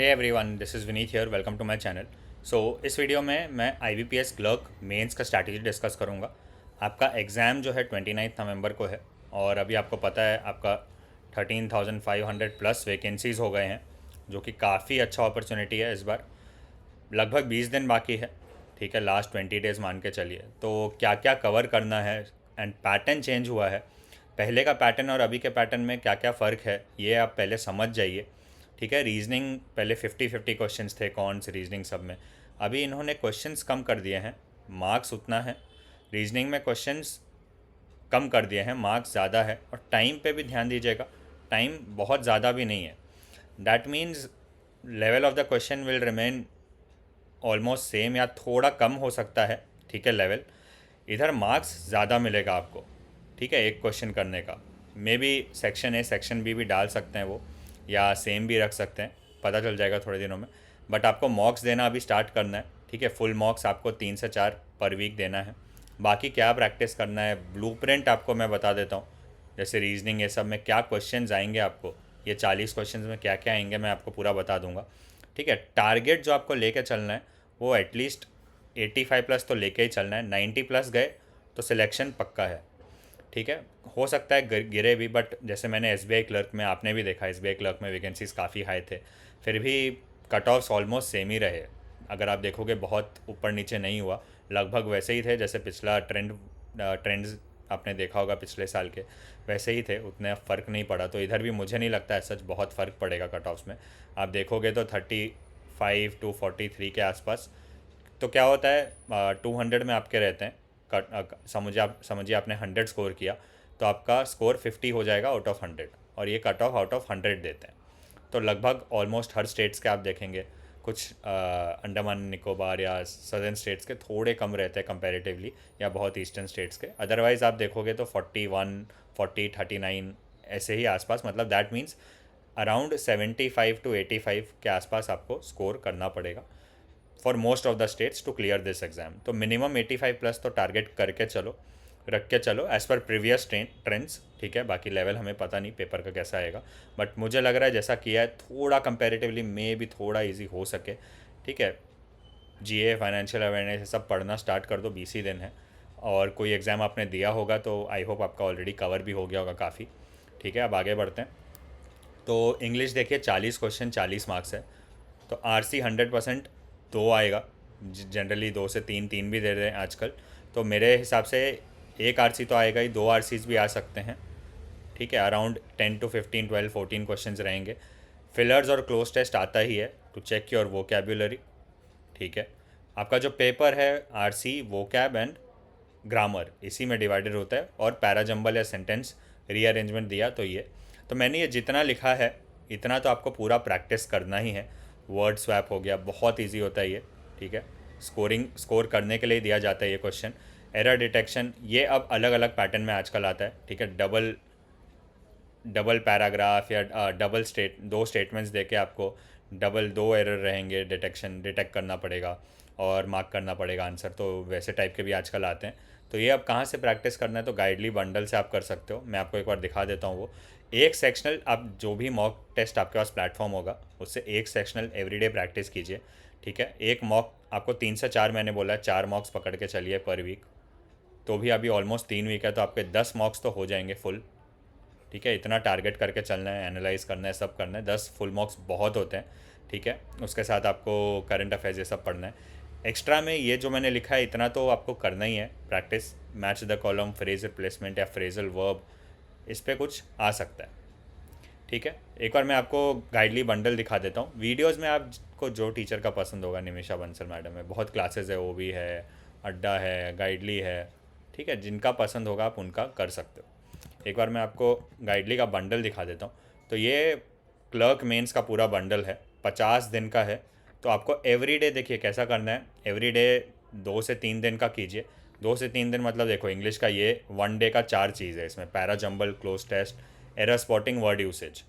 Hey everyone, this is Vineet here. Welcome to my channel. इस video में मैं IBPS clerk mains का strategy discuss करूँगा। आपका एग्ज़ाम जो है 29 नवंबर को है और अभी आपको पता है आपका 13,500 प्लस वैकेंसीज़ हो गए हैं, जो कि काफ़ी अच्छा अपॉर्चुनिटी है इस बार। लगभग 20 दिन बाकी है, ठीक है, लास्ट 20 डेज़ मान के चलिए। तो क्या क्या कवर करना है एंड पैटर्न चेंज हुआ है, पहले का पैटर्न और अभी के पैटर्न में क्या क्या फ़र्क है ये आप पहले समझ जाइए। ठीक है, रीजनिंग पहले 50-50 क्वेश्चंस थे कौन से रीजनिंग सब में, अभी इन्होंने क्वेश्चंस कम कर दिए हैं, मार्क्स उतना है। रीजनिंग में क्वेश्चंस कम कर दिए हैं, मार्क्स ज़्यादा है और टाइम पे भी ध्यान दीजिएगा, टाइम बहुत ज़्यादा भी नहीं है। That means level of the question will remain almost same या थोड़ा कम हो सकता है, ठीक है लेवल। इधर मार्क्स ज़्यादा मिलेगा आपको, ठीक है, एक क्वेश्चन करने का। Maybe section A section B भी डाल सकते हैं वो, या सेम भी रख सकते हैं, पता चल जाएगा थोड़े दिनों में। बट आपको मॉक्स देना अभी स्टार्ट करना है, ठीक है। फुल मॉक्स आपको 3 से 4 पर वीक देना है। बाकी क्या प्रैक्टिस करना है, ब्लूप्रिंट आपको मैं बता देता हूँ। जैसे रीजनिंग ये सब में क्या क्वेश्चंस आएंगे आपको, ये 40 क्वेश्चंस में क्या क्या आएंगे मैं आपको पूरा बता दूंगा, ठीक है। टारगेट जो आपको लेके चलना है वो एटलीस्ट 85 प्लस तो लेके ही चलना है। 90 प्लस गए तो सिलेक्शन पक्का है, ठीक है। हो सकता है गिरे भी, बट जैसे मैंने SBI क्लर्क में, आपने भी देखा SBI क्लर्क में वैकेंसीज काफ़ी हाई थे, फिर भी कट ऑफ्स ऑलमोस्ट सेम ही रहे। अगर आप देखोगे बहुत ऊपर नीचे नहीं हुआ, लगभग वैसे ही थे जैसे पिछला ट्रेंड्स आपने देखा होगा पिछले साल के, वैसे ही थे, उतने फ़र्क नहीं पड़ा। तो इधर भी मुझे नहीं लगता है सच बहुत फ़र्क पड़ेगा कट ऑफ्स में। आप देखोगे तो 35 to 43 के आसपास। तो क्या होता है, 200 में आपके रहते हैं समझिए आपने 100 स्कोर किया तो आपका स्कोर 50 हो जाएगा आउट ऑफ 100, और ये कट ऑफ आउट ऑफ 100 देते हैं। तो लगभग ऑलमोस्ट हर स्टेट्स के आप देखेंगे, कुछ अंडमान निकोबार या सदर्न स्टेट्स के थोड़े कम रहते हैं कंपैरेटिवली, या बहुत ईस्टर्न स्टेट्स के। अदरवाइज़ आप देखोगे तो 41, 40, 39 ऐसे ही आसपास, मतलब दैट मीन्स अराउंड 75 to 85 के आसपास आपको स्कोर करना पड़ेगा for most of the states to clear this exam. तो मिनिमम 85 प्लस तो टारगेट करके चलो, रख के चलो एज पर प्रीवियस ट्रेंड्स, ठीक है। बाकी लेवल हमें पता नहीं पेपर का कैसा आएगा, बट मुझे लग रहा है जैसा किया है थोड़ा कंपैरेटिवली मे भी थोड़ा इजी हो सके, ठीक है। GA, फाइनेंशियल अवेयरनेस, ये सब पढ़ना स्टार्ट कर दो, 20 ही दिन है। और कोई एग्ज़ाम आपने दिया होगा तो आई होप आपका ऑलरेडी कवर भी हो गया होगा काफ़ी, ठीक है। अब आगे बढ़ते हैं। तो इंग्लिश देखिए, 40 क्वेश्चन 40 मार्क्स है। तो RC 100% 2 आएगा, जनरली 2 से 3, 3 भी दे रहे हैं आजकल। तो मेरे हिसाब से एक RC तो आएगा ही, 2 RCs भी आ सकते हैं, ठीक है। अराउंड 10 to 15, 12, 14 क्वेश्चन रहेंगे। फिलर्स और क्लोज टेस्ट आता ही है टू चेक योर वोकेबुलरी, ठीक है। आपका जो पेपर है RC वोकैब एंड ग्रामर इसी में डिवाइडेड होता है, और पैराजम्बल या सेंटेंस रीअरेंजमेंट दिया तो ये। तो मैंने ये जितना लिखा है इतना तो आपको पूरा प्रैक्टिस करना ही है। वर्ड स्वैप हो गया, बहुत इजी होता है ये, ठीक है। स्कोर करने के लिए दिया जाता है ये क्वेश्चन। एरर डिटेक्शन ये अब अलग अलग पैटर्न में आजकल आता है, ठीक है। डबल डबल पैराग्राफ या डबल दो स्टेटमेंट्स देके आपको डबल 2 एरर रहेंगे, डिटेक्ट करना पड़ेगा और मार्क करना पड़ेगा आंसर। तो वैसे टाइप के भी आजकल आते हैं। तो ये अब कहाँ से प्रैक्टिस करना है, तो गाइडली बंडल से आप कर सकते हो। मैं आपको एक बार दिखा देता हूँ वो एक सेक्शनल, आप जो भी मॉक टेस्ट आपके पास प्लेटफॉर्म होगा उससे एक सेक्शनल एवरीडे प्रैक्टिस कीजिए, ठीक है। एक मॉक आपको 3 से 4, मैंने बोला है 4 मॉक्स पकड़ के चलिए पर वीक। तो भी अभी ऑलमोस्ट 3 वीक है, तो आपके 10 मॉक्स तो हो जाएंगे फुल, ठीक है। इतना टारगेट करके चलना है, एनालाइज करना है, सब करना है। 10 फुल मार्क्स बहुत होते हैं, ठीक है। उसके साथ आपको करंट अफेयर्स ये सब पढ़ना है। एक्स्ट्रा में ये जो मैंने लिखा है इतना तो आपको करना ही है practice. Match the column, phrase replacement या फ्रेजल वर्ब, इस पर कुछ आ सकता है, ठीक है। एक बार मैं आपको गाइडली बंडल दिखा देता हूँ। वीडियोस में आपको जो टीचर का पसंद होगा, निमिषा बंसल मैडम है, बहुत क्लासेस है, वो भी है, अड्डा है, गाइडली है, ठीक है। जिनका पसंद होगा आप उनका कर सकते हो। एक बार मैं आपको गाइडली का बंडल दिखा देता हूँ। तो ये क्लर्क मेंस का पूरा बंडल है, 50 दिन का है। तो आपको एवरीडे देखिए कैसा करना है, एवरीडे 2 से 3 दिन का कीजिए। 2 से 3 दिन मतलब देखो, इंग्लिश का ये 1 डे का 4 चीज़ है इसमें, para jumble, cloze test, error spotting, word usage,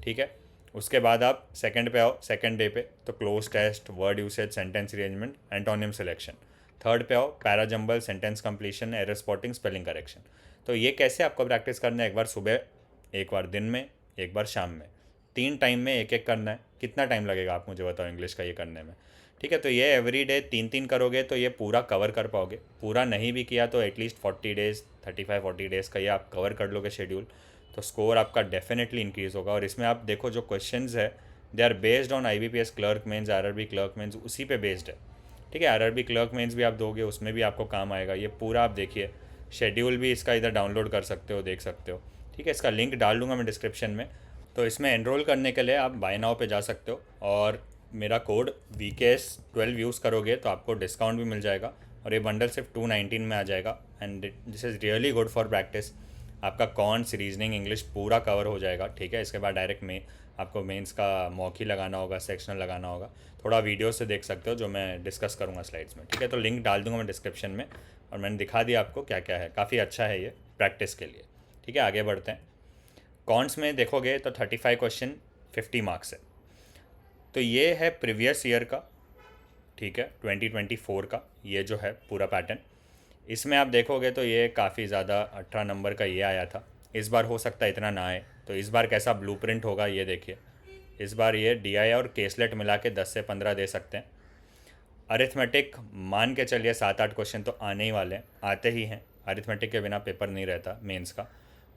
ठीक है। उसके बाद आप सेकंड पे आओ, सेकंड डे पे तो cloze test, word usage, sentence arrangement, antonym selection. Third पे आओ, para jumble, sentence completion, error spotting, spelling correction. तो ये कैसे आपको प्रैक्टिस करना है, एक बार सुबह, एक बार दिन में, एक बार शाम में, 3 टाइम में एक एक करना है। कितना टाइम लगेगा आप मुझे बताओ इंग्लिश का ये करने में, ठीक है। तो ये एवरी डे 3-3 करोगे तो ये पूरा कवर कर पाओगे। पूरा नहीं भी किया तो एटलीस्ट 40 डेज़ 35-40 डेज़ का ये आप कवर कर लोगे शेड्यूल, तो स्कोर आपका डेफिनेटली इंक्रीज़ होगा। और इसमें आप देखो जो क्वेश्चंस है they are based on IBPS clerk mains, RRB clerk mains, उसी पे बेस्ड है, ठीक है। RRB क्लर्क मेंस भी आप दोगे उसमें भी आपको काम आएगा। ये पूरा आप देखिए, शेड्यूल भी इसका इधर डाउनलोड कर सकते हो, देख सकते हो, ठीक है। इसका लिंक डाल दूंगा मैं डिस्क्रिप्शन में। तो इसमें एनरोल करने के लिए आप बाय नाउ पे जा सकते हो और मेरा कोड VKS12 यूज़ करोगे तो आपको डिस्काउंट भी मिल जाएगा। और ये बंडल सिर्फ 219 में आ जाएगा and this is really good for practice. आपका कॉन्स, रीजनिंग, इंग्लिश पूरा कवर हो जाएगा, ठीक है। इसके बाद डायरेक्ट में आपको मेंस का मॉक ही लगाना होगा, सेक्शनल लगाना होगा। थोड़ा वीडियो से देख सकते हो जो मैं डिस्कस करूँगा स्लाइड्स में, ठीक है। तो लिंक डाल दूंगा मैं डिस्क्रिप्शन में और मैंने दिखा दिया आपको क्या क्या है। काफ़ी अच्छा है ये प्रैक्टिस के लिए, ठीक है। आगे बढ़ते हैं। कॉन्स में देखोगे तो 35 क्वेश्चन 50 मार्क्स है। तो ये है प्रीवियस ईयर का, ठीक है, 2024 का ये जो है पूरा पैटर्न। इसमें आप देखोगे तो ये काफ़ी ज़्यादा 18 नंबर का ये आया था। इस बार हो सकता है इतना ना आए, तो इस बार कैसा ब्लूप्रिंट होगा ये देखिए। इस बार ये DI और केसलेट मिला के 10 से 15 दे सकते हैं। अरिथमेटिक मान के चलिए 7-8 क्वेश्चन तो आने ही वाले हैं, आते ही हैं। अरिथमेटिक के बिना पेपर नहीं रहता मेंस का।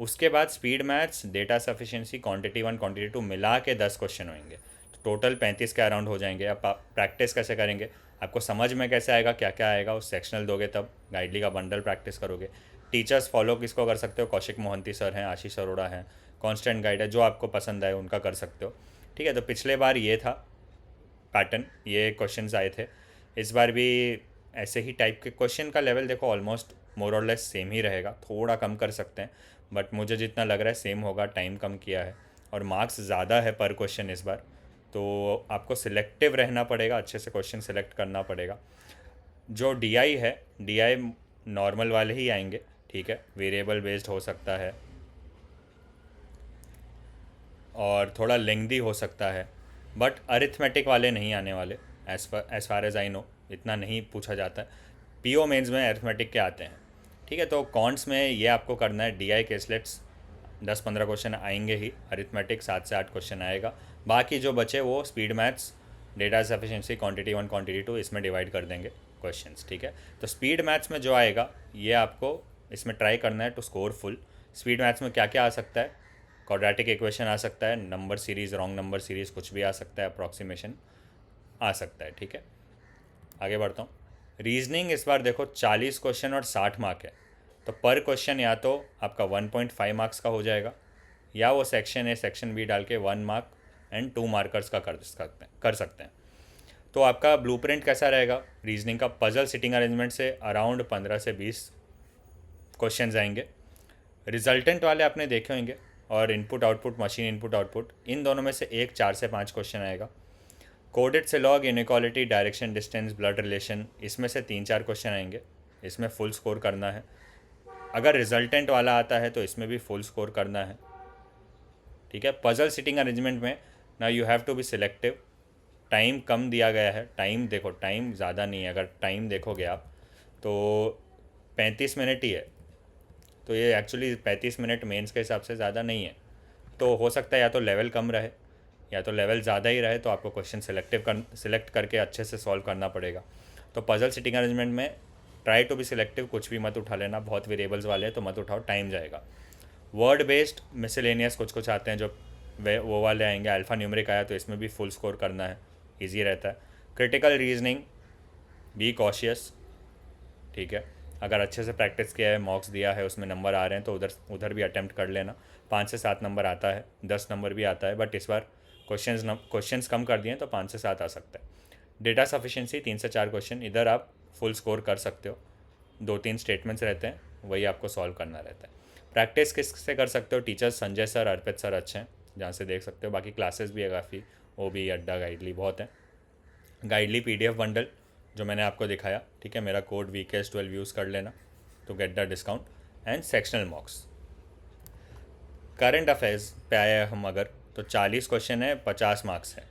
उसके बाद speed maths, data sufficiency, quantity 1 quantity 2 मिला के 10 क्वेश्चन होंगे, तो टोटल 35 के अराउंड हो जाएंगे। अब आप प्रैक्टिस कैसे करेंगे, आपको समझ में कैसे आएगा क्या क्या आएगा, उस सेक्शनल दोगे तब गाइडली का बंडल प्रैक्टिस करोगे। टीचर्स फॉलो किसको कर सकते हो, कौशिक मोहंती सर हैं, आशीष अरोड़ा हैं, कॉन्स्टेंट गाइड है, जो आपको पसंद आए उनका कर सकते हो, ठीक है। तो पिछले बार ये था पैटर्न, ये क्वेश्चंस आए थे। इस बार भी ऐसे ही टाइप के क्वेश्चन का लेवल देखो ऑलमोस्ट मोर और लेस सेम ही रहेगा, थोड़ा कम कर सकते हैं बट मुझे जितना लग रहा है सेम होगा। टाइम कम किया है और मार्क्स ज़्यादा है पर क्वेश्चन इस बार, तो आपको सिलेक्टिव रहना पड़ेगा, अच्छे से क्वेश्चन सेलेक्ट करना पड़ेगा। जो DI है, DI नॉर्मल वाले ही आएंगे, ठीक है। वेरिएबल बेस्ड हो सकता है और थोड़ा लेंथी हो सकता है, बट अरिथमेटिक वाले नहीं आने वाले। As far as I know इतना नहीं पूछा जाता है। PO मेंस में अरिथमेटिक के आते हैं, ठीक है। तो कॉन्ट्स में ये आपको करना है, DI केसलेट्स 10-15 क्वेश्चन आएंगे ही, अरिथमेटिक 7 से 8 क्वेश्चन आएगा। बाकी जो बचे वो speed maths, data sufficiency, quantity 1 quantity 2 इसमें डिवाइड कर देंगे क्वेश्चंस, ठीक है। तो स्पीड मैथ्स में जो आएगा ये आपको इसमें ट्राई करना है to score full. Speed maths में क्या क्या आ सकता है, क्वाड्रेटिक इक्वेशन आ सकता है, number series, wrong number series कुछ भी आ सकता है, अप्रॉक्सीमेशन आ सकता है, ठीक है। आगे बढ़ता हूँ। रीजनिंग इस बार देखो 40 क्वेश्चन और 60 मार्क है, तो पर क्वेश्चन या तो आपका 1.5 मार्क्स का हो जाएगा या वो सेक्शन A सेक्शन B डाल के 1 मार्क एंड 2 मार्कर्स का कर सकते हैं। तो आपका ब्लूप्रिंट कैसा रहेगा रीजनिंग का, पजल सिटिंग अरेंजमेंट से अराउंड 15 से 20 क्वेश्चन आएंगे। रिजल्टेंट वाले आपने देखे होंगे, और input output, machine input output, इन दोनों में से एक 4 से 5 क्वेश्चन आएगा। कोडेड से log, inequality, direction, distance, blood relation, इसमें से 3-4 क्वेश्चन आएंगे, इसमें फुल स्कोर करना है। अगर रिजल्टेंट वाला आता है तो इसमें भी फुल स्कोर करना है, ठीक है। पजल सिटिंग अरेंजमेंट में ना you have to be selective. Time कम दिया गया है, टाइम देखो, टाइम ज़्यादा नहीं है। अगर टाइम देखोगे आप तो 35 मिनट ही है, तो ये एक्चुअली 35 मिनट मेंस के हिसाब से ज़्यादा नहीं है। तो हो सकता है या तो लेवल कम रहे या तो लेवल ज़्यादा ही रहे, तो आपको क्वेश्चन सिलेक्ट करके अच्छे से सॉल्व करना पड़ेगा। तो पजल सिटिंग अरेंजमेंट में ट्राई टू बी सिलेक्टिव, कुछ भी मत उठा लेना, बहुत वेरिएबल्स वाले हैं तो मत उठाओ, टाइम जाएगा। वर्ड बेस्ड मिसलेनियस कुछ आते हैं जो वो वाले आएंगे। अल्फ़ा न्यूमेरिक आया तो इसमें भी फुल स्कोर करना है, ईजी रहता है। क्रिटिकल रीजनिंग, बी कॉशियस, ठीक है। अगर अच्छे से प्रैक्टिस किया है, मॉक्स दिया है, उसमें नंबर आ रहे हैं तो उधर भी अटैम्प्ट कर लेना। 5 से 7 नंबर आता है, 10 नंबर भी आता है, बट इस बार क्वेश्चंस कम कर दिए तो 5 से 7 आ सकता है। डेटा सफिशिएंसी 3 से 4 क्वेश्चन, इधर आप फुल स्कोर कर सकते हो। 2-3 स्टेटमेंट्स रहते हैं, वही आपको सॉल्व करना रहता है। प्रैक्टिस किससे कर सकते हो, टीचर्स संजय सर, अर्पित सर अच्छे हैं जहाँ से देख सकते हो। बाकी क्लासेस भी है काफ़ी, OB, अड्डा, गाइडली बहुत हैं। गाइडली PDF बंडल जो मैंने आपको दिखाया, ठीक है। मेरा कोड VKS12 यूज़ कर लेना तो get the discount. And sectional मॉक्स। Current affairs पे आए हम अगर, तो 40 क्वेश्चन है, 50 मार्क्स है।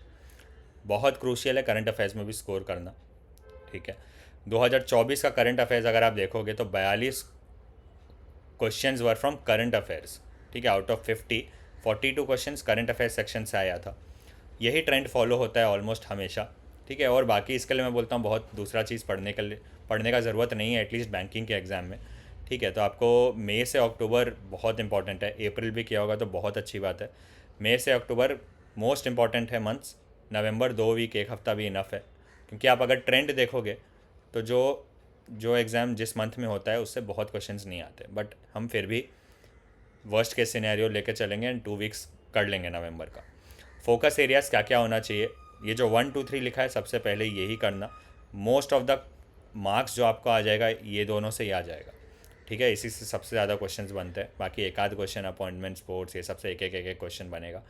बहुत क्रूशियल है करंट अफेयर्स में भी स्कोर करना, ठीक है। 2024 का करंट अफेयर्स अगर आप देखोगे तो 42 questions were from current affairs, ठीक है। Out of 50 42 questions current affairs section से आया था। यही ट्रेंड फॉलो होता है ऑलमोस्ट हमेशा, ठीक है। और बाकी इसके लिए मैं बोलता हूँ बहुत दूसरा चीज़ पढ़ने का ज़रूरत नहीं है, एटलीस्ट बैंकिंग के एग्ज़ाम में, ठीक है। तो आपको मई से अक्टूबर बहुत इंपॉर्टेंट है, अप्रैल भी किया होगा तो बहुत अच्छी बात है। मई से अक्टूबर मोस्ट इंपॉर्टेंट है मंथ्स। नवंबर 2 वीक, एक हफ़्ता भी इनफ है, क्योंकि आप अगर ट्रेंड देखोगे तो जो जो एग्ज़ाम जिस मंथ में होता है उससे बहुत क्वेश्चंस नहीं आते, बट हम फिर भी वर्स्ट केस सिनेरियो लेके चलेंगे एंड 2 वीक्स कर लेंगे नवंबर का। फोकस एरियाज़ क्या क्या होना चाहिए, ये जो 1 2 3 लिखा है सबसे पहले यही करना। मोस्ट ऑफ द मार्क्स जो आपको आ जाएगा ये दोनों से ही आ जाएगा, ठीक है। इसी से सबसे ज़्यादा क्वेश्चंस बनते हैं, बाकी एक आध क्वेश्चन अपॉइंटमेंट स्पोर्ट्स ये सबसे एक क्वेश्चन बनेगा।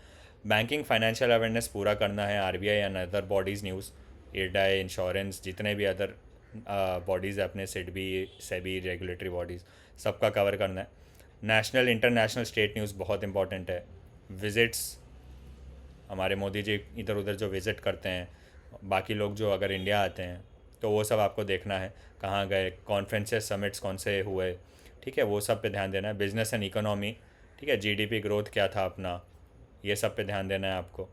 बैंकिंग फाइनेंशियल अवेयरनेस पूरा करना है, RBI and other bodies news, IRDAI, insurance, जितने भी अदर बॉडीज़ है अपने, सिडबी, सेबी, रेगुलेटरी बॉडीज़, सबका कवर करना है। नेशनल इंटरनेशनल स्टेट न्यूज़ बहुत इंपॉर्टेंट है। विज़िट्स, हमारे मोदी जी इधर उधर जो विज़िट करते हैं, बाकी लोग जो अगर इंडिया आते हैं तो वो सब आपको देखना है, कहाँ गए, कॉन्फ्रेंसेस समिट्स कौन से हुए, ठीक है, वो सब पे ध्यान देना है। बिजनेस एंड इकोनॉमी, ठीक है, जीडीपी ग्रोथ क्या था अपना, ये सब पे ध्यान देना है आपको।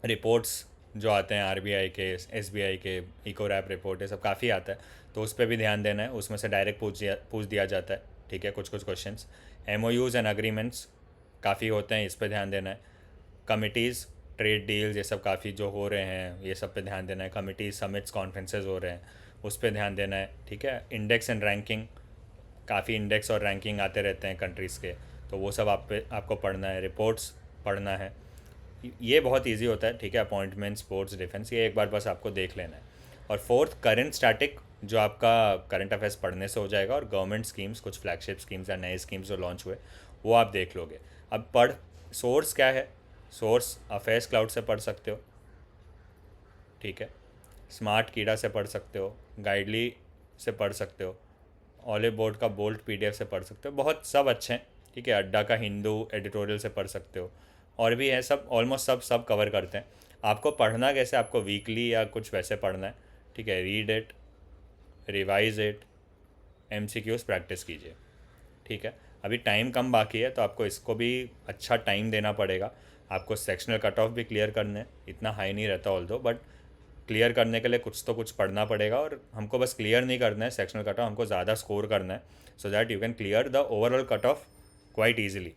रिपोर्ट्स जो आते हैं आरबीआई के, एसबीआई के, इको रैप रिपोर्ट, ये सब काफ़ी आता है, तो उस पर भी ध्यान देना है, उसमें से डायरेक्ट पूछ दिया जाता है, ठीक है, कुछ कुछ क्वेश्चंस। एमओयूज़ एंड अग्रीमेंट्स काफ़ी होते हैं, इस पर ध्यान देना है। कमिटीज़, ट्रेड डील्स, ये सब काफ़ी जो हो रहे हैं ये सब पे ध्यान देना है। कमिटीज़, समिट्स, कॉन्फ्रेंसेज हो रहे हैं, उस पर ध्यान देना है, ठीक है। इंडेक्स एंड रैंकिंग, काफ़ी इंडेक्स और रैंकिंग आते रहते हैं कंट्रीज़ के, तो वो सब आपको पढ़ना है। रिपोर्ट्स पढ़ना है, ये बहुत इजी होता है, ठीक है। अपॉइंटमेंट, स्पोर्ट्स, डिफेंस, ये एक बार बस आपको देख लेना है। और फोर्थ, करंट स्टैटिक, जो आपका करंट अफेयर्स पढ़ने से हो जाएगा, और गवर्नमेंट स्कीम्स, कुछ फ्लैगशिप स्कीम्स या नए स्कीम्स जो लॉन्च हुए वो आप देख लोगे। अब सोर्स क्या है, सोर्स अफेयर्स क्लाउड से पढ़ सकते हो, ठीक है। स्मार्ट कीड़ा से पढ़ सकते हो, गाइडली से पढ़ सकते हो, ऑलिव बोर्ड का बोल्ट पीडीएफ से पढ़ सकते हो, बहुत सब अच्छे हैं, ठीक है। अड्डा का हिंदू एडिटोरियल से पढ़ सकते हो, और भी है, सब ऑलमोस्ट सब कवर करते हैं। आपको पढ़ना कैसे, आपको वीकली या कुछ वैसे पढ़ना है, ठीक है। Read it, revise it, MCQs practice कीजिए, ठीक है। अभी टाइम कम बाकी है तो आपको इसको भी अच्छा टाइम देना पड़ेगा। आपको सेक्शनल कट ऑफ भी क्लियर करने हैं, इतना हाई नहीं रहता ऑल्दो, बट क्लियर करने के लिए कुछ तो कुछ पढ़ना पड़ेगा। और हमको बस क्लियर नहीं करना है सेक्शनल कट ऑफ, हमको ज़्यादा स्कोर करना है, सो that you can clear the overall cut off quite easily,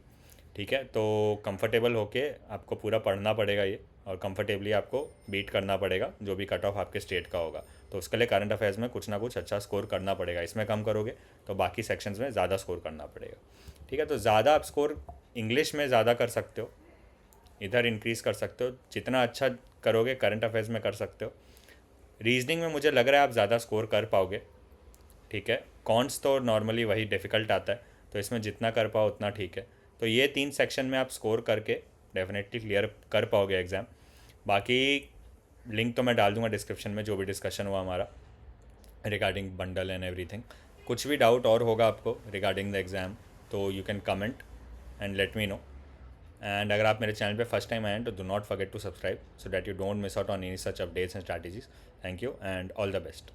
ठीक है। तो कंफर्टेबल होके आपको पूरा पढ़ना पड़ेगा ये, और कंफर्टेबली आपको बीट करना पड़ेगा जो भी कट ऑफ आपके स्टेट का होगा। तो उसके लिए करंट अफेयर्स में कुछ ना कुछ अच्छा स्कोर करना पड़ेगा, इसमें कम करोगे तो बाकी सेक्शंस में ज़्यादा स्कोर करना पड़ेगा, ठीक है। तो ज़्यादा आप स्कोर इंग्लिश में ज़्यादा कर सकते हो, इधर इंक्रीज़ कर सकते हो, जितना अच्छा करोगे करंट अफेयर्स में कर सकते हो। रीजनिंग में मुझे लग रहा है आप ज़्यादा स्कोर कर पाओगे, ठीक है। कॉन्ट्स तो नॉर्मली वही डिफ़िकल्ट आता है, तो इसमें जितना कर पाओ उतना ठीक है। तो ये 3 सेक्शन में आप स्कोर करके डेफिनेटली क्लियर कर पाओगे एग्ज़ाम। बाकी लिंक तो मैं डाल दूंगा डिस्क्रिप्शन में, जो भी डिस्कशन हुआ हमारा रिगार्डिंग बंडल एंड एवरीथिंग। कुछ भी डाउट और होगा आपको रिगार्डिंग द एग्ज़ाम तो you can comment and let me know. And अगर आप मेरे चैनल पे फर्स्ट टाइम आए हैं तो do not forget to subscribe, so that you don't miss out on any such updates and strategies. Thank you and all the best.